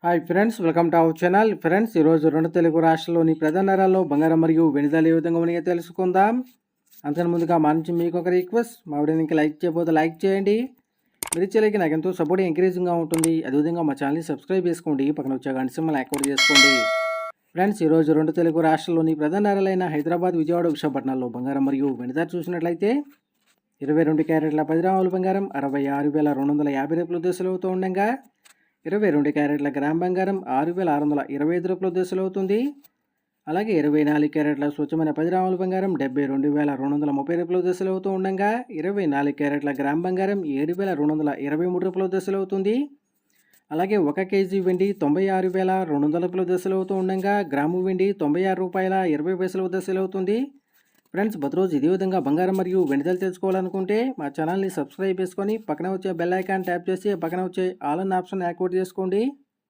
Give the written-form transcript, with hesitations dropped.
Hi friends, welcome to our channel. Friends, ఈరోజు రెండు తెలుగు రాష్ట్రాల్లోని ప్రధాన నగరాల్లో బంగారం మరియు వెండి ధరలు ఏ విధంగా ఉన్నాయో తెలుసుకుందాం. అంతకు ముందుగా మా నుంచి మీకు ఒక రిక్వెస్ట్, మా వీడియోకి లైక్ చేయకపోతే లైక్ చేయండి. మీరు ఇచ్చేలకి నాకు ఎంతో సపోర్ట్ ఎంకరేజింగ్గా ఉంటుంది. అదేవిధంగా మా ఛానల్ని సబ్స్క్రైబ్ చేసుకోండి, పక్కన వచ్చే గంట సింబల్ యాక్టివేట్ చేసుకోండి. ఫ్రెండ్స్, ఈరోజు రెండు తెలుగు రాష్ట్రాల్లోని ప్రధాన నగరాలైన హైదరాబాద్, విజయవాడ, విశాఖపట్నాల్లో బంగారం మరియు వెండి ధర చూసినట్లయితే 22 క్యారెట్ల 10 గ్రాముల బంగారం 66,250 రూపాయల దశలు అవుతూ ఉండగా 22 క్యారెట్ల గ్రామ్ బంగారం 6,625 రూపాయల దశలు అవుతుంది. అలాగే 24 క్యారెట్ల స్వచ్ఛమైన 10 గ్రాముల బంగారం 72,230 రూపాయల దశలు అవుతూ ఉండగా 24 క్యారెట్ల గ్రామ్ బంగారం 7,223 రూపాయల దశలు అవుతుంది. అలాగే 1 కేజీ వెండి 96,200 రూపాయల దశలు అవుతూ ఉండగా గ్రాము వెండి 96 రూపాయల 20 పైసల దశలు అవుతుంది. ఫ్రెండ్స్, ప్రతిరోజు ఇదే విధంగా బంగారం మరియు వెండి ధరలు తెలుసుకోవాలనుకుంటే మా ఛానల్ని సబ్స్క్రైబ్ చేసుకొని పక్కన వచ్చే బెల్ ఐకాన్ ట్యాప్ చేసి పక్కన వచ్చే ఆల్ అన్న ఆప్షన్ యాక్టివేట్ చేసుకోండి.